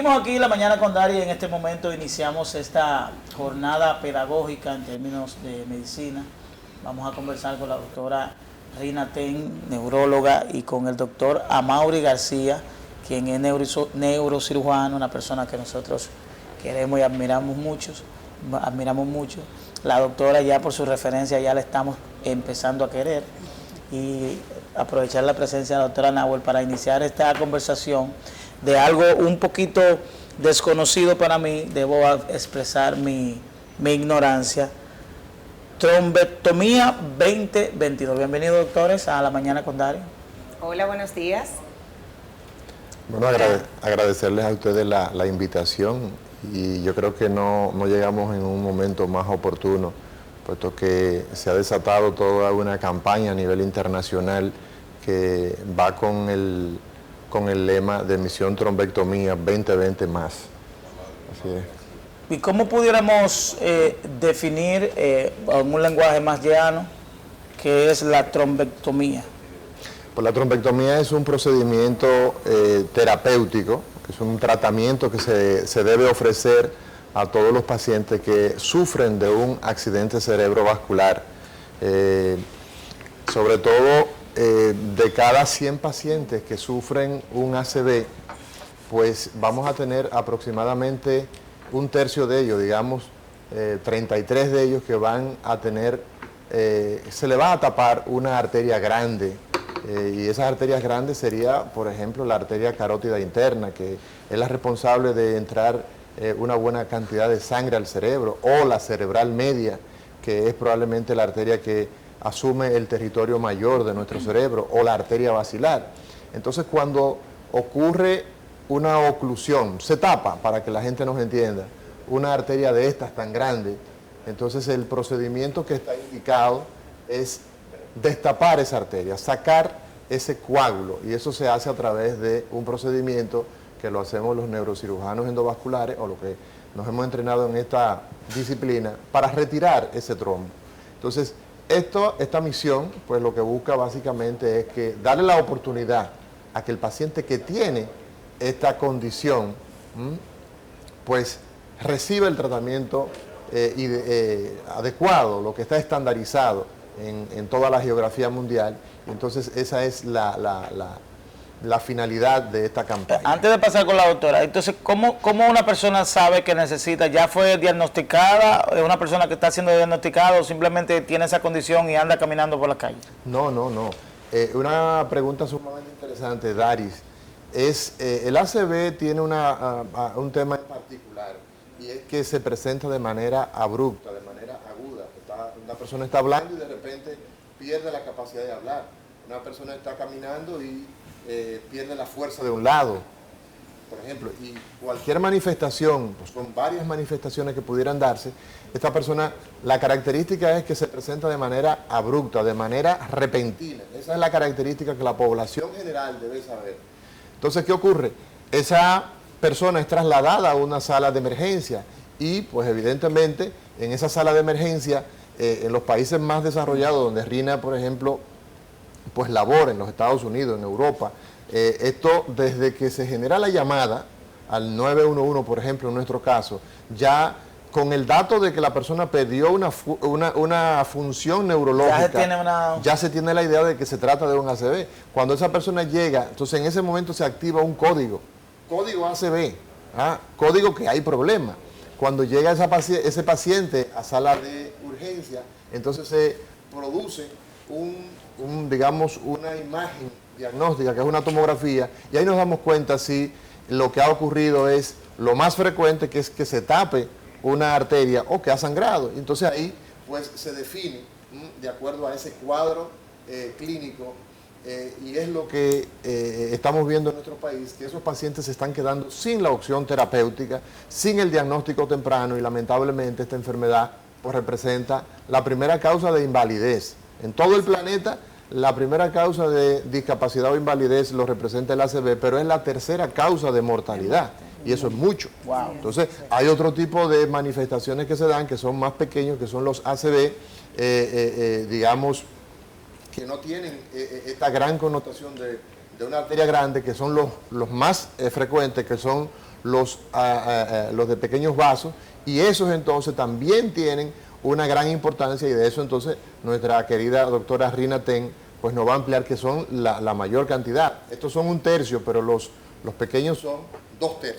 Seguimos aquí en La Mañana con Dari. En este momento iniciamos esta jornada pedagógica en términos de medicina. Vamos a conversar con la doctora Rina Ten, neuróloga, y con el doctor Amaury García, quien es neurocirujano, una persona que nosotros queremos y admiramos mucho. La doctora, ya por su referencia, ya la estamos empezando a querer, y aprovechar la presencia de la doctora Nahuel para iniciar esta conversación de algo un poquito desconocido para mí. Debo expresar mi ignorancia. Trombectomía 2022. Bienvenidos, doctores, a La Mañana con Dari. Hola, buenos días. Bueno, agradecerles a ustedes la invitación, y yo creo que no llegamos en un momento más oportuno, puesto que se ha desatado toda una campaña a nivel internacional que va con el lema de Misión Trombectomía 2020 más. Así es. ¿Y cómo pudiéramos definir en un lenguaje más llano qué es la trombectomía? Pues la trombectomía es un procedimiento terapéutico, es un tratamiento que se debe ofrecer a todos los pacientes que sufren de un accidente cerebrovascular. Sobre todo, de cada 100 pacientes que sufren un ACV, pues vamos a tener aproximadamente un tercio de ellos, digamos 33 de ellos, que van a tener, se le va a tapar una arteria grande, y esas arterias grandes sería, por ejemplo, la arteria carótida interna, que es la responsable de entrar una buena cantidad de sangre al cerebro, o la cerebral media, que es probablemente la arteria que asume el territorio mayor de nuestro cerebro, o la arteria basilar. Entonces, cuando ocurre una oclusión, se tapa, para que la gente nos entienda, una arteria de estas tan grande, entonces el procedimiento que está indicado es destapar esa arteria, sacar ese coágulo, y eso se hace a través de un procedimiento que lo hacemos los neurocirujanos endovasculares, o lo que nos hemos entrenado en esta disciplina, para retirar ese trombo. Entonces, esta misión, pues lo que busca básicamente es que darle la oportunidad a que el paciente que tiene esta condición, pues reciba el tratamiento adecuado, lo que está estandarizado en toda la geografía mundial. Entonces esa es la finalidad de esta campaña. Antes de pasar con la doctora, entonces, ¿cómo una persona sabe que necesita? ¿Ya fue diagnosticada? ¿Es una persona que está siendo diagnosticada, o simplemente tiene esa condición y anda caminando por la calle? No. Una pregunta sumamente interesante, Daris. El ACV tiene un tema en particular, y es que se presenta de manera abrupta, de manera aguda. Una persona está hablando y de repente pierde la capacidad de hablar. Una persona está caminando y pierde la fuerza de un lado, por ejemplo. Y cualquier manifestación, pues son varias manifestaciones que pudieran darse. Esta persona, la característica es que se presenta de manera abrupta, de manera repentina. Esa es la característica que la población general debe saber. Entonces, ¿qué ocurre? Esa persona es trasladada a una sala de emergencia, y pues evidentemente en esa sala de emergencia, en los países más desarrollados, donde Rina, por ejemplo, pues labora, en los Estados Unidos, en Europa, esto, desde que se genera la llamada al 911, por ejemplo, en nuestro caso, ya con el dato de que la persona perdió una función neurológica, ya se tiene la idea de que se trata de un ACV. Cuando esa persona llega, entonces en ese momento se activa un código ACV, código que hay problema. Cuando llega ese paciente a sala de urgencia, entonces se produce digamos, una imagen diagnóstica, que es una tomografía, y ahí nos damos cuenta si lo que ha ocurrido es lo más frecuente, que es que se tape una arteria o que ha sangrado. Entonces ahí pues se define de acuerdo a ese cuadro clínico, y es lo que estamos viendo en nuestro país, que esos pacientes se están quedando sin la opción terapéutica, sin el diagnóstico temprano, y lamentablemente esta enfermedad pues representa la primera causa de invalidez. En todo el planeta, la primera causa de discapacidad o invalidez lo representa el ACV, pero es la tercera causa de mortalidad, y eso es mucho. Wow. Entonces, hay otro tipo de manifestaciones que se dan, que son más pequeños, que son los ACV, digamos, que no tienen esta gran connotación de una arteria grande, que son los más frecuentes, que son los de pequeños vasos, y esos entonces también tienen una gran importancia, y de eso entonces nuestra querida doctora Rina Ten pues nos va a ampliar, que son la mayor cantidad. Estos son 1/3, pero los pequeños son 2/3.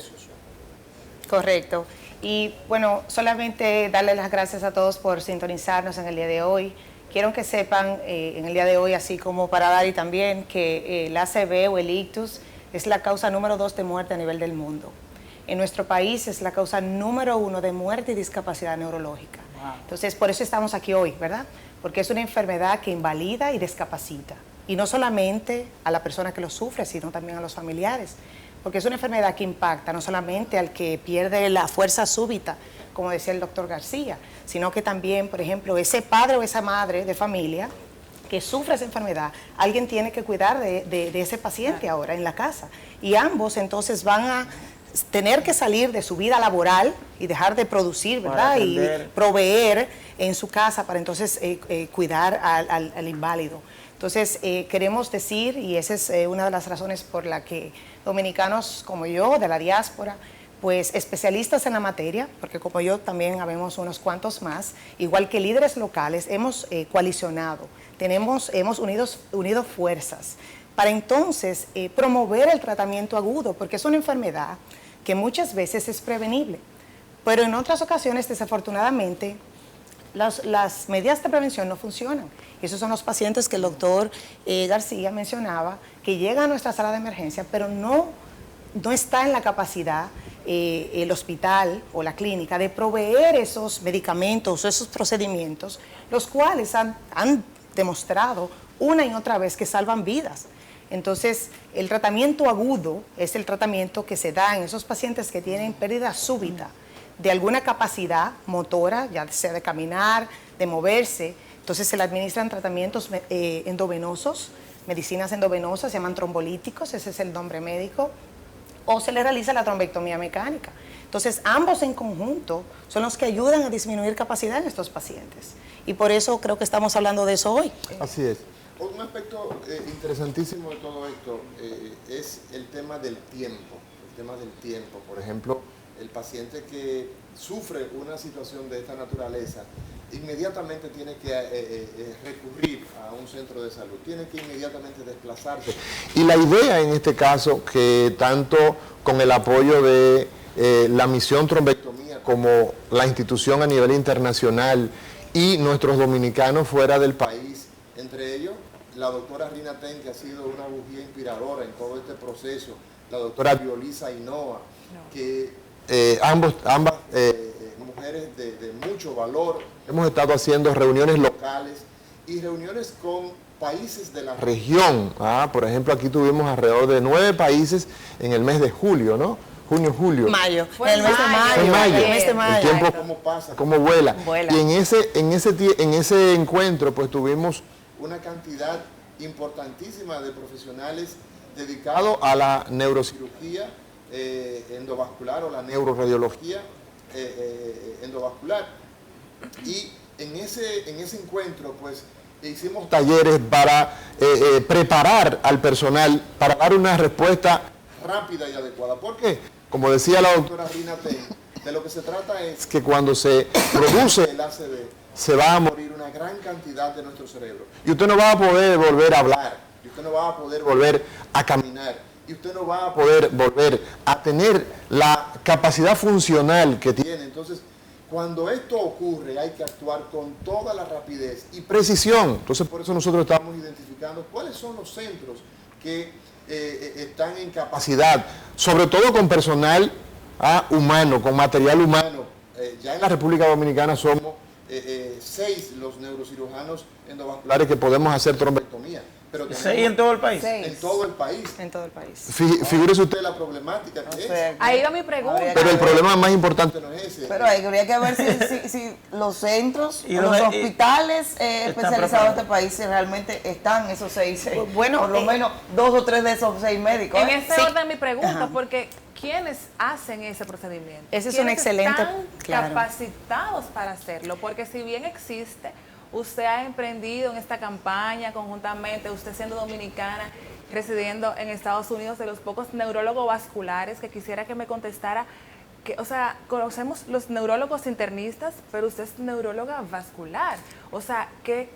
Correcto. Y bueno, solamente darle las gracias a todos por sintonizarnos en el día de hoy. Quiero que sepan en el día de hoy, así como para Dari también, que el ACV o el ictus es la causa número 2 de muerte a nivel del mundo. En nuestro país es la causa número 1 de muerte y discapacidad neurológica. Wow. Entonces, por eso estamos aquí hoy, ¿verdad? Porque es una enfermedad que invalida y discapacita. Y no solamente a la persona que lo sufre, sino también a los familiares. Porque es una enfermedad que impacta no solamente al que pierde la fuerza súbita, como decía el doctor García, sino que también, por ejemplo, ese padre o esa madre de familia que sufre esa enfermedad, alguien tiene que cuidar de ese paciente ahora en la casa. Y ambos entonces van a tener que salir de su vida laboral y dejar de producir, ¿verdad? Y proveer en su casa para entonces cuidar al inválido. Entonces, queremos decir, y esa es una de las razones por la que dominicanos como yo, de la diáspora, pues especialistas en la materia, porque como yo también habemos unos cuantos más, igual que líderes locales, hemos coalicionado, hemos unido fuerzas para entonces promover el tratamiento agudo, porque es una enfermedad que muchas veces es prevenible, pero en otras ocasiones, desafortunadamente, las medidas de prevención no funcionan. Esos son los pacientes que el doctor García mencionaba, que llegan a nuestra sala de emergencia, pero no está en la capacidad el hospital o la clínica de proveer esos medicamentos o esos procedimientos, los cuales han demostrado una y otra vez que salvan vidas. Entonces, el tratamiento agudo es el tratamiento que se da en esos pacientes que tienen pérdida súbita de alguna capacidad motora, ya sea de caminar, de moverse. Entonces se le administran tratamientos endovenosos, medicinas endovenosas, se llaman trombolíticos, ese es el nombre médico, o se le realiza la trombectomía mecánica. Entonces ambos en conjunto son los que ayudan a disminuir capacidad en estos pacientes. Y por eso creo que estamos hablando de eso hoy. Así es. Un aspecto interesantísimo de todo esto es el tema del tiempo. El tema del tiempo. Por ejemplo, el paciente que sufre una situación de esta naturaleza inmediatamente tiene que recurrir a un centro de salud, tiene que inmediatamente desplazarse. Y la idea en este caso, que tanto con el apoyo de la misión Trombectomía como la institución a nivel internacional y nuestros dominicanos fuera del país, entre ellos la doctora Rina Ten, que ha sido una bujía inspiradora en todo este proceso, la doctora Violisa Hinoa, que ambas mujeres de mucho valor. Hemos estado haciendo reuniones locales y reuniones con países de la región. Por ejemplo, aquí tuvimos alrededor de 9 países en el mes de julio, ¿no? Junio, julio. Mayo. Fue el mes de mayo. El tiempo cómo pasa, cómo vuela. Y en ese encuentro pues tuvimos una cantidad importantísima de profesionales dedicados a la neurocirugía endovascular o la neuroradiología endovascular. Y en ese encuentro pues hicimos talleres para preparar al personal para dar una respuesta rápida y adecuada. ¿Por qué? Como decía la doctora Rina Ten, de lo que se trata es que cuando se produce el ACV se va a morir una gran cantidad de nuestro cerebro. Y usted no va a poder volver a hablar, y usted no va a poder volver a caminar, y usted no va a poder volver a tener la capacidad funcional que tiene. Entonces, cuando esto ocurre, hay que actuar con toda la rapidez y precisión. Entonces, por eso nosotros estamos identificando cuáles son los centros que están en capacidad, sobre todo con personal humano, con material humano. Ya en la República Dominicana somos 6 los neurocirujanos endovasculares que podemos hacer trombectomía. Pero 6 en todo el país. En todo el país. En todo el país. Figúrese usted la problemática que es. Ahí va mi pregunta. Pero el problema más importante no es ese. Pero habría que ver si los centros, los hospitales especializados de este país si realmente están esos 6. Bueno, por lo menos 2 o 3 de esos 6 médicos. En ese orden mi pregunta, porque ¿quiénes hacen ese procedimiento? Ese es un excelente. ¿Están capacitados para hacerlo? Porque si bien existe, usted ha emprendido en esta campaña conjuntamente, usted siendo dominicana, residiendo en Estados Unidos, de los pocos neurólogos vasculares, que quisiera que me contestara, que, o sea, conocemos los neurólogos internistas, pero usted es neuróloga vascular. O sea, ¿qué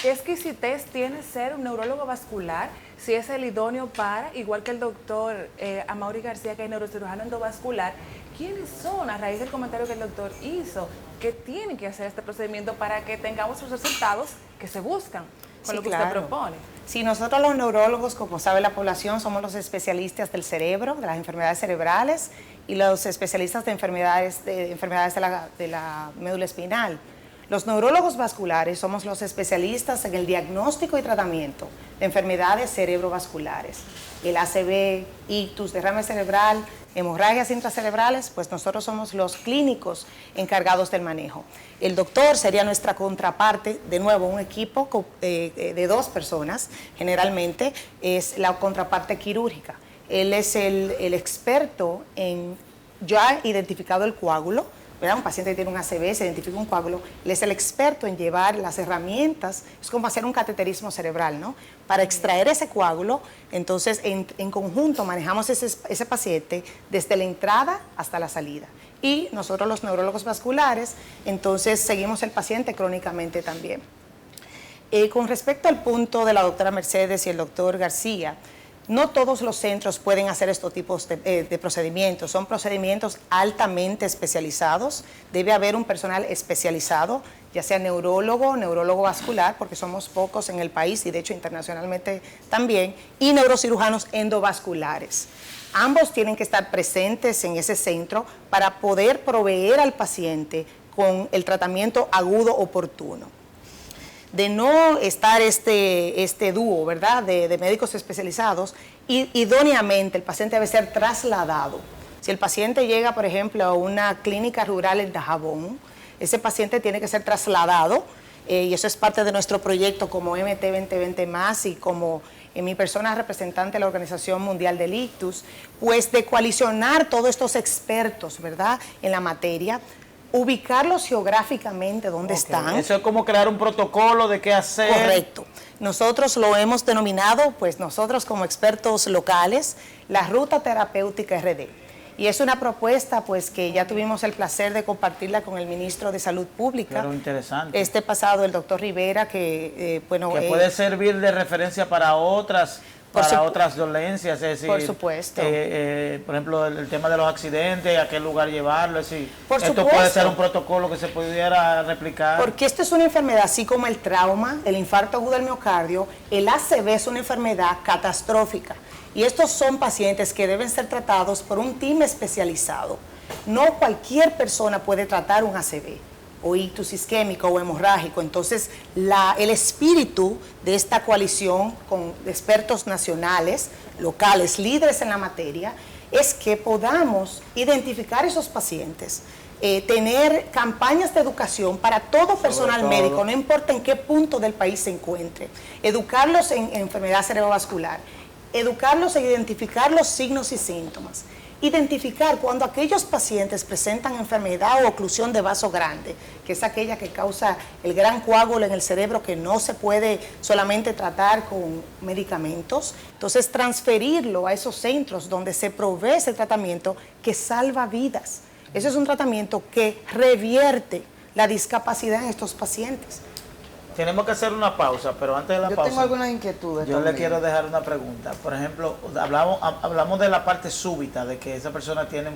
exquisitez tiene ser un neurólogo vascular si es el idóneo para, igual que el doctor Amaury García, que es neurocirujano endovascular? ¿Quiénes son, a raíz del comentario que el doctor hizo, que tienen que hacer este procedimiento para que tengamos los resultados que se buscan con lo que usted propone? Sí, nosotros los neurólogos, como sabe la población, somos los especialistas del cerebro, de las enfermedades cerebrales, y los especialistas de enfermedades de la médula espinal. Los neurólogos vasculares somos los especialistas en el diagnóstico y tratamiento de enfermedades cerebrovasculares. El ACV, ictus, derrame cerebral, hemorragias intracerebrales, pues nosotros somos los clínicos encargados del manejo. El doctor sería nuestra contraparte, de nuevo, un equipo de 2 personas, generalmente es la contraparte quirúrgica. Él es el experto en ya identificado el coágulo, ¿verdad? Un paciente que tiene un ACV, se identifica un coágulo, él es el experto en llevar las herramientas, es como hacer un cateterismo cerebral, ¿no? Para extraer ese coágulo, entonces en conjunto manejamos ese paciente desde la entrada hasta la salida. Y nosotros los neurólogos vasculares, entonces seguimos el paciente crónicamente también. Con respecto al punto de la doctora Mercedes y el doctor García, no todos los centros pueden hacer estos tipos de procedimientos, son procedimientos altamente especializados, debe haber un personal especializado, ya sea neurólogo, neurólogo vascular, porque somos pocos en el país y de hecho internacionalmente también, y neurocirujanos endovasculares. Ambos tienen que estar presentes en ese centro para poder proveer al paciente con el tratamiento agudo oportuno. De no estar este dúo, ¿verdad?, de médicos especializados, idóneamente el paciente debe ser trasladado. Si el paciente llega, por ejemplo, a una clínica rural en Dajabón, ese paciente tiene que ser trasladado, y eso es parte de nuestro proyecto como MT 2020 más y como mi persona representante de la Organización Mundial del Ictus, pues de coalicionar todos estos expertos, ¿verdad?, en la materia, ubicarlos geográficamente donde están. Eso es como crear un protocolo de qué hacer. Correcto. Nosotros lo hemos denominado, pues nosotros como expertos locales, la Ruta Terapéutica RD. Y es una propuesta pues que ya tuvimos el placer de compartirla con el ministro de Salud Pública. Claro, interesante. Este pasado, el doctor Rivera, que puede servir de referencia para otras dolencias, es decir, por supuesto. Por ejemplo, el tema de los accidentes, a qué lugar llevarlo, es decir, por esto supuesto. Puede ser un protocolo que se pudiera replicar. Porque esto es una enfermedad, así como el trauma, el infarto agudo del miocardio, el ACV es una enfermedad catastrófica. Y estos son pacientes que deben ser tratados por un team especializado. No cualquier persona puede tratar un ACV o ictus isquémico o hemorrágico. Entonces, el espíritu de esta coalición con expertos nacionales, locales, líderes en la materia, es que podamos identificar esos pacientes, tener campañas de educación para todo personal médico, no importa en qué punto del país se encuentre, educarlos en enfermedad cerebrovascular, educarlos en identificar los signos y síntomas, identificar cuando aquellos pacientes presentan enfermedad o oclusión de vaso grande, que es aquella que causa el gran coágulo en el cerebro que no se puede solamente tratar con medicamentos, entonces transferirlo a esos centros donde se provee ese tratamiento que salva vidas. Ese es un tratamiento que revierte la discapacidad en estos pacientes. Tenemos que hacer una pausa, pero antes de la pausa... Yo tengo algunas inquietudes Yo también. le quiero dejar una pregunta. Por ejemplo, hablamos de la parte súbita, de que esa persona tiene...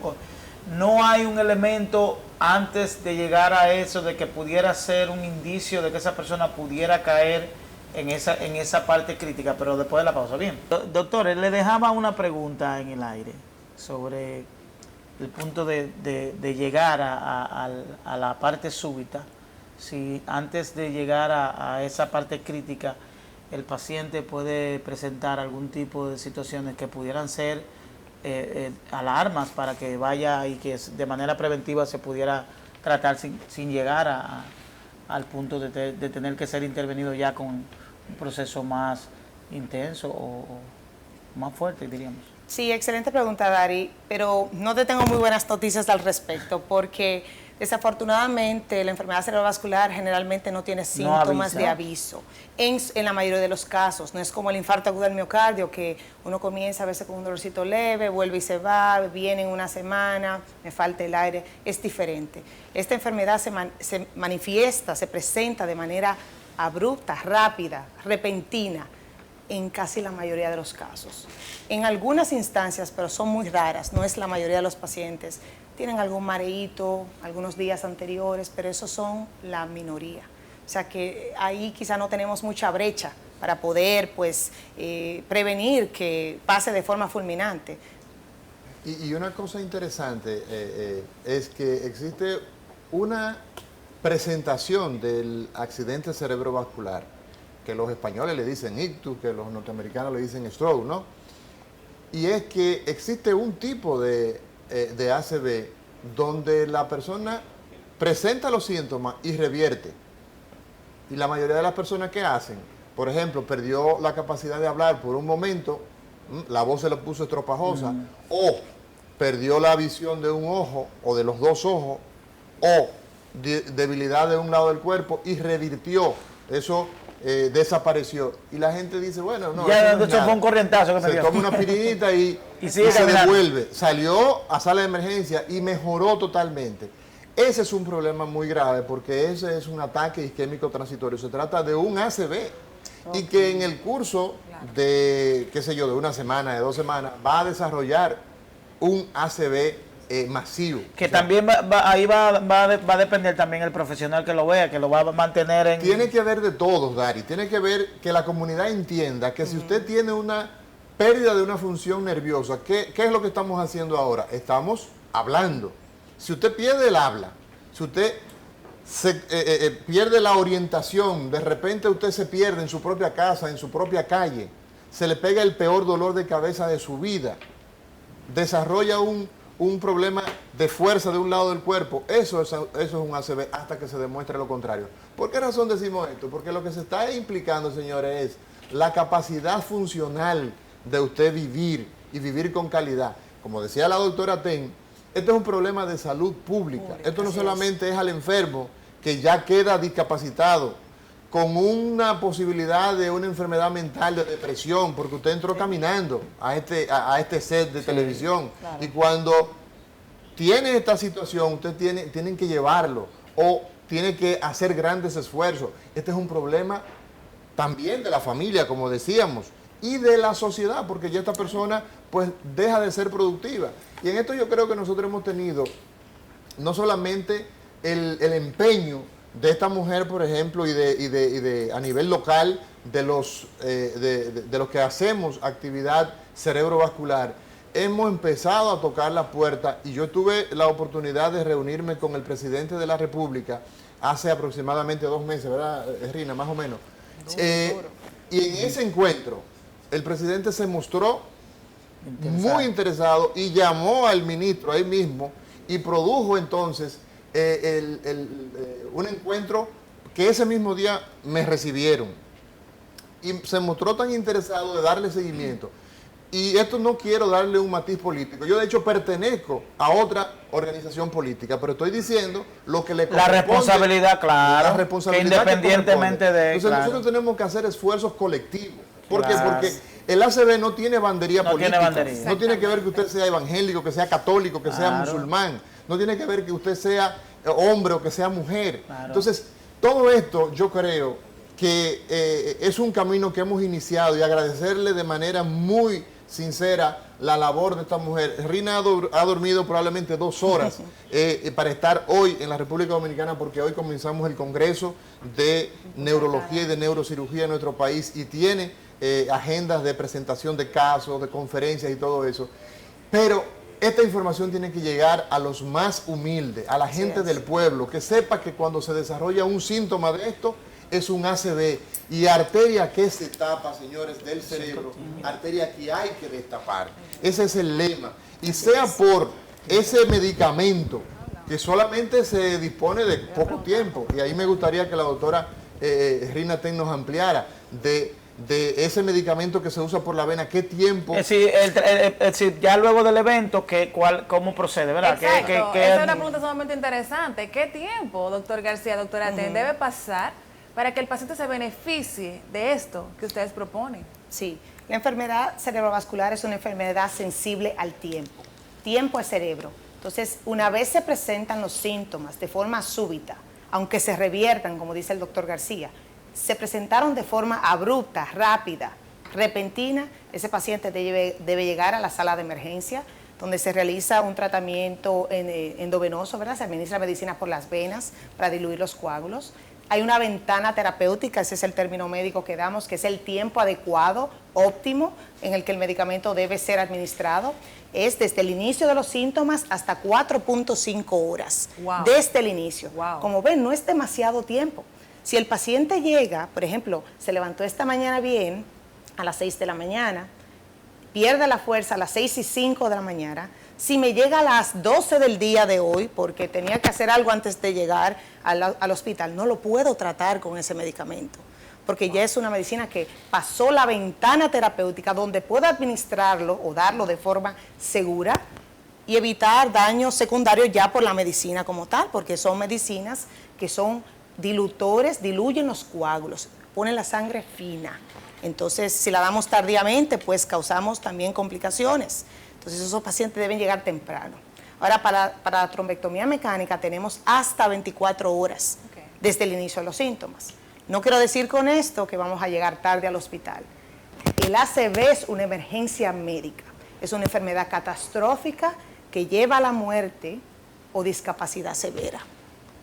¿No hay un elemento antes de llegar a eso, de que pudiera ser un indicio de que esa persona pudiera caer en esa parte crítica, pero después de la pausa? Bien. Doctor, le dejaba una pregunta en el aire sobre el punto de llegar a la parte súbita. Si antes de llegar a esa parte crítica el paciente puede presentar algún tipo de situaciones que pudieran ser alarmas para que vaya y que de manera preventiva se pudiera tratar sin llegar al punto de tener que ser intervenido ya con un proceso más intenso o más fuerte, diríamos. Sí, excelente pregunta, Dari, pero no te tengo muy buenas noticias al respecto porque Desafortunadamente, la enfermedad cerebrovascular generalmente no tiene síntomas de aviso. En la mayoría de los casos, no es como el infarto agudo del miocardio, que uno comienza a veces con un dolorcito leve, vuelve y se va, viene en una semana, me falta el aire, es diferente. Esta enfermedad se manifiesta, se presenta de manera abrupta, rápida, repentina, en casi la mayoría de los casos. En algunas instancias, pero son muy raras, no es la mayoría de los pacientes, tienen algún mareíto algunos días anteriores, pero esos son la minoría. O sea que ahí quizá no tenemos mucha brecha para poder pues, prevenir que pase de forma fulminante. Y una cosa interesante es que existe una presentación del accidente cerebrovascular, que los españoles le dicen ictus, que los norteamericanos le dicen stroke, ¿no? Y es que existe un tipo de ACV donde la persona presenta los síntomas y revierte. Y la mayoría de las personas que hacen, por ejemplo, perdió la capacidad de hablar por un momento, la voz se le puso estropajosa, o perdió la visión de un ojo o de los dos ojos, o debilidad de un lado del cuerpo y revirtió. Eso desapareció. Y la gente dice, bueno, no. Ya, eso fue un corrientazo que me dio. Se toma una aspirinita y se devuelve. Salió a sala de emergencia y mejoró totalmente. Ese es un problema muy grave porque ese es un ataque isquémico transitorio. Se trata de un ACV. Y que en el curso de, qué sé yo, de una semana, de 2 semanas, va a desarrollar un ACV masivo. Que también ahí va a depender también el profesional que lo vea, que lo va a mantener en... Tiene que haber de todos, Dari. Tiene que ver que la comunidad entienda que si usted tiene una pérdida de una función nerviosa, ¿qué es lo que estamos haciendo ahora? Estamos hablando. Si usted pierde el habla, si usted pierde la orientación, de repente usted se pierde en su propia casa, en su propia calle, se le pega el peor dolor de cabeza de su vida, desarrolla un problema de fuerza de un lado del cuerpo, eso es un ACV hasta que se demuestre lo contrario. ¿Por qué razón decimos esto? Porque lo que se está implicando, señores, es la capacidad funcional de usted vivir y vivir con calidad. Como decía la doctora Ten, esto es un problema de salud pública. Esto no solamente es al enfermo que ya queda discapacitado con una posibilidad de una enfermedad mental, de depresión, porque usted entró caminando a este set de televisión. Claro. Y cuando tiene esta situación, usted tienen que llevarlo o tiene que hacer grandes esfuerzos. Este es un problema también de la familia, como decíamos, y de la sociedad, porque ya esta persona pues deja de ser productiva. Y en esto yo creo que nosotros hemos tenido no solamente el empeño de esta mujer, por ejemplo, y a nivel local de los que hacemos actividad cerebrovascular, hemos empezado a tocar la puerta y yo tuve la oportunidad de reunirme con el presidente de la República hace aproximadamente 2 meses, ¿verdad, Rina? Más o menos. Y en ese encuentro, el presidente se mostró muy interesado y llamó al ministro ahí mismo y produjo entonces un encuentro que ese mismo día me recibieron y se mostró tan interesado de darle seguimiento. Y esto no quiero darle un matiz político. Yo de hecho pertenezco a otra organización política, pero estoy diciendo lo que le corresponde. La responsabilidad, claro. La responsabilidad que independientemente de... Entonces nosotros tenemos que hacer esfuerzos colectivos. ¿Por qué? Porque el ACV no tiene bandería política. No tiene que ver que usted sea evangélico, que sea católico, que sea musulmán. No tiene que ver que usted sea hombre o que sea mujer. Claro. Entonces, todo esto yo creo que es un camino que hemos iniciado y agradecerle de manera muy sincera la labor de esta mujer. Rina ha dormido probablemente 2 horas para estar hoy en la República Dominicana, porque hoy comenzamos el Congreso de Neurología y de Neurocirugía en nuestro país y tiene agendas de presentación de casos, de conferencias y todo eso. Pero esta información tiene que llegar a los más humildes, a la gente del pueblo, que sepa que cuando se desarrolla un síntoma de esto, es un ACV. Y arteria que se tapa, señores, del cerebro, arteria que hay que destapar. Ese es el lema. Y sea por ese medicamento que solamente se dispone de poco tiempo, y ahí me gustaría que la doctora Rina Ten nos ampliara, de ese medicamento que se usa por la vena, ¿qué tiempo? Es decir, ya luego del evento, ¿cómo procede, verdad? Exacto. Esa es una pregunta sumamente interesante. ¿Qué tiempo, doctor García, doctora Ten, debe pasar para que el paciente se beneficie de esto que ustedes proponen? Sí, la enfermedad cerebrovascular es una enfermedad sensible al tiempo. Tiempo es cerebro. Entonces, una vez se presentan los síntomas de forma súbita, aunque se reviertan, como dice el doctor García, se presentaron de forma abrupta, rápida, repentina, ese paciente debe llegar a la sala de emergencia, donde se realiza un tratamiento endovenoso, ¿verdad? Se administra medicina por las venas para diluir los coágulos. Hay una ventana terapéutica, ese es el término médico que damos, que es el tiempo adecuado, óptimo, en el que el medicamento debe ser administrado. Es desde el inicio de los síntomas hasta 4.5 horas. Wow. Desde el inicio. Wow. Como ven, no es demasiado tiempo. Si el paciente llega, por ejemplo, se levantó esta mañana bien, a las 6 de la mañana, pierde la fuerza a las 6:05 de la mañana, si me llega a las 12 del día de hoy, porque tenía que hacer algo antes de llegar al hospital, no lo puedo tratar con ese medicamento, porque ya es una medicina que pasó la ventana terapéutica donde puedo administrarlo o darlo de forma segura y evitar daños secundarios ya por la medicina como tal, porque son medicinas que son dilutores, diluyen los coágulos, ponen la sangre fina. Entonces, si la damos tardíamente, pues causamos también complicaciones. Entonces, esos pacientes deben llegar temprano. Ahora, para la trombectomía mecánica tenemos hasta 24 horas desde el inicio de los síntomas. No quiero decir con esto que vamos a llegar tarde al hospital. El ACV es una emergencia médica, es una enfermedad catastrófica que lleva a la muerte o discapacidad severa.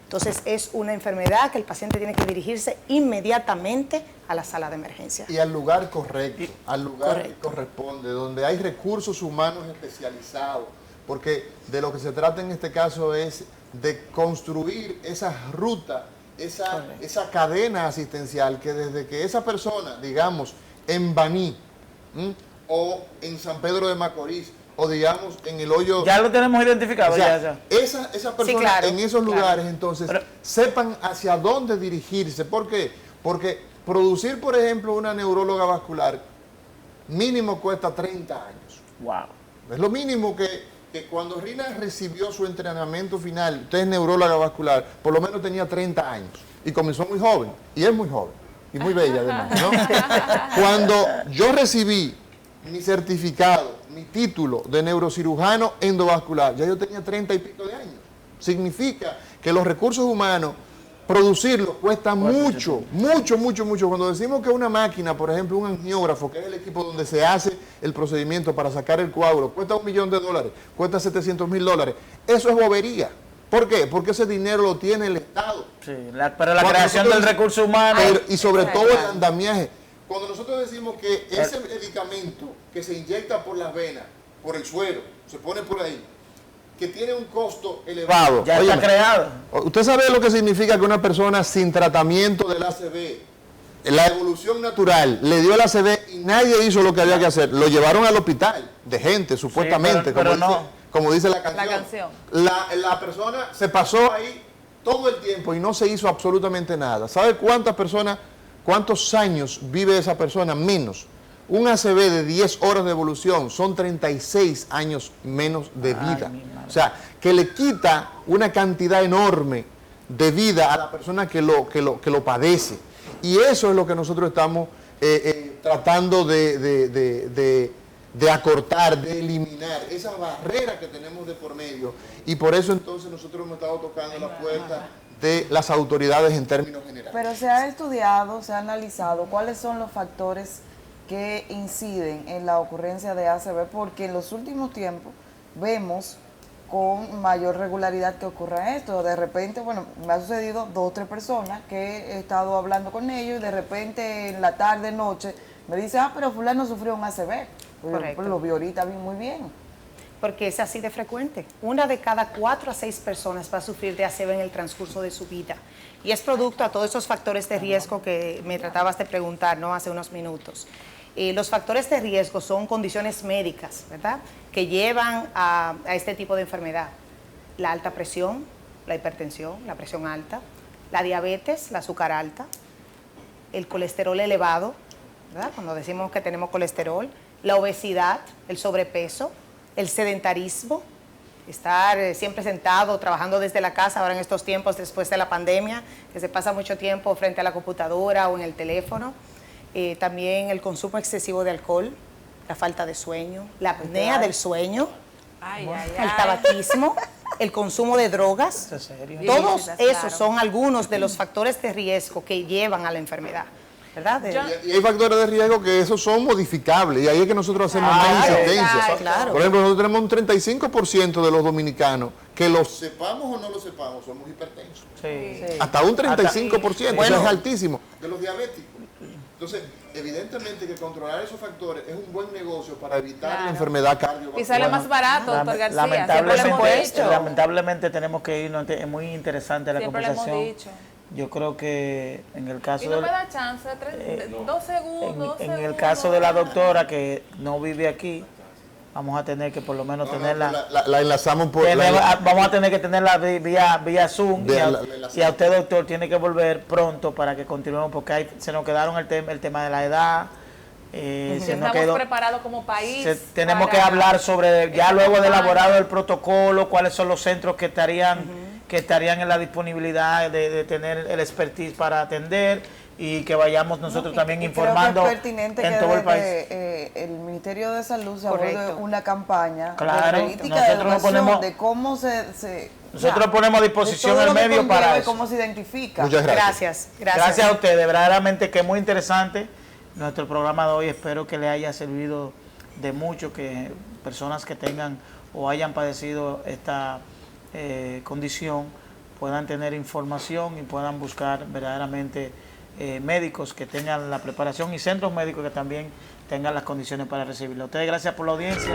Entonces, es una enfermedad que el paciente tiene que dirigirse inmediatamente a la sala de emergencia. Y al lugar correcto, al lugar que corresponde, donde hay recursos humanos especializados, porque de lo que se trata en este caso es de construir esa ruta, esa cadena asistencial que desde que esa persona, digamos, en Baní o en San Pedro de Macorís, o digamos en el hoyo... Ya lo tenemos identificado. O sea, ya. Esas personas sí, claro, en esos lugares, entonces, sepan hacia dónde dirigirse. ¿Por qué? Porque producir, por ejemplo, una neuróloga vascular mínimo cuesta 30 años. Wow. Es lo mínimo que cuando Rina recibió su entrenamiento final, usted es neuróloga vascular, por lo menos tenía 30 años. Y comenzó muy joven. Y es muy joven. Y muy bella además, ¿no? Cuando yo recibí mi certificado, mi título de neurocirujano endovascular, ya yo tenía 30 y pico de años. Significa que los recursos humanos, producirlos cuesta mucho. Cuando decimos que una máquina, por ejemplo, un angiógrafo, que es el equipo donde se hace el procedimiento para sacar el coágulo, cuesta $1 millón, cuesta $700,000, eso es bobería. ¿Por qué? Porque ese dinero lo tiene el Estado. Sí, pero la creación del recurso humano... y sobre todo el andamiaje. Cuando nosotros decimos que ese medicamento que se inyecta por las venas, por el suero, se pone por ahí, que tiene un costo elevado. Ya está creado. ¿Usted sabe lo que significa que una persona sin tratamiento del ACV, la evolución natural, le dio el ACV y nadie hizo lo que había que hacer? Lo llevaron al hospital de gente, supuestamente, Sí, pero como dice la canción. La persona se pasó ahí todo el tiempo y no se hizo absolutamente nada. ¿Sabe cuántos años vive esa persona? Menos. Un ACV de 10 horas de evolución son 36 años menos de vida. O sea, que le quita una cantidad enorme de vida a la persona que lo padece. Y eso es lo que nosotros estamos tratando de acortar, de eliminar esa barrera que tenemos de por medio. Y por eso entonces nosotros hemos estado tocando la puerta de las autoridades en términos generales. Pero se ha estudiado, se ha analizado cuáles son los factores que inciden en la ocurrencia de ACV, porque en los últimos tiempos vemos con mayor regularidad que ocurra esto. De repente, bueno, me ha sucedido 2 o 3 personas que he estado hablando con ellos y de repente en la tarde, noche, me dice, pero fulano sufrió un ACV. Correcto. Lo vi ahorita muy bien. Porque es así de frecuente. 1 de cada 4 a 6 personas va a sufrir de ACV en el transcurso de su vida. Y es producto a todos esos factores de riesgo que me tratabas de preguntar, ¿no? Hace unos minutos. Los factores de riesgo son condiciones médicas, ¿verdad?, que llevan a este tipo de enfermedad. La alta presión, la hipertensión, la presión alta, la diabetes, la azúcar alta, el colesterol elevado, ¿verdad? Cuando decimos que tenemos colesterol, la obesidad, el sobrepeso, el sedentarismo, estar siempre sentado, trabajando desde la casa, ahora en estos tiempos después de la pandemia, que se pasa mucho tiempo frente a la computadora o en el teléfono. También el consumo excesivo de alcohol, la falta de sueño, la apnea del sueño, el tabaquismo, el consumo de drogas. ¿En serio? Todos Ilícitas, esos claro. son algunos de los factores de riesgo que llevan a la enfermedad, ¿verdad? Y hay factores de riesgo que esos son modificables y ahí es que nosotros hacemos más insistencia. claro. Por ejemplo, nosotros tenemos un 35% de los dominicanos que lo sepamos o no lo sepamos, somos hipertensos. Sí. Hasta un 35%, Bueno. eso es altísimo. De los diabéticos. Entonces, evidentemente que controlar esos factores es un buen negocio para evitar Claro. la enfermedad cardiovascular. Y sale más barato, doctor García. Siempre lo hemos Lamentablemente, dicho. lamentablemente tenemos que irnos, es muy interesante la Siempre lo hemos conversación. dicho. Yo creo que en el caso Y no de... me da chance, 2 segundos. En el caso de la doctora que no vive aquí, vamos a tener que por lo menos tenerla... La enlazamos por... Vamos a tener que tenerla vía Zoom Vía- y a usted, doctor, tiene que volver pronto para que continuemos porque se nos quedaron el tema de la edad. Se nos Estamos quedó- preparados como país. tenemos para que hablar sobre, ya esta luego de campaña. elaborado el protocolo, cuáles son los centros que estarían en la disponibilidad de tener el expertise para atender y que vayamos nosotros también informando Creo que es pertinente en que todo el país. desde el Ministerio de Salud se aborde Correcto. una campaña Claro, de política nosotros de nos educación, ponemos- de cómo Nosotros ponemos a disposición de todo el lo que medio para conlleva y eso. cómo se identifica. Muchas Gracias. Gracias a ustedes, verdaderamente que es muy interesante nuestro programa de hoy. Espero que le haya servido de mucho, que personas que tengan o hayan padecido esta condición puedan tener información y puedan buscar verdaderamente médicos que tengan la preparación y centros médicos que también tengan las condiciones para recibirlo. A ustedes gracias por la audiencia.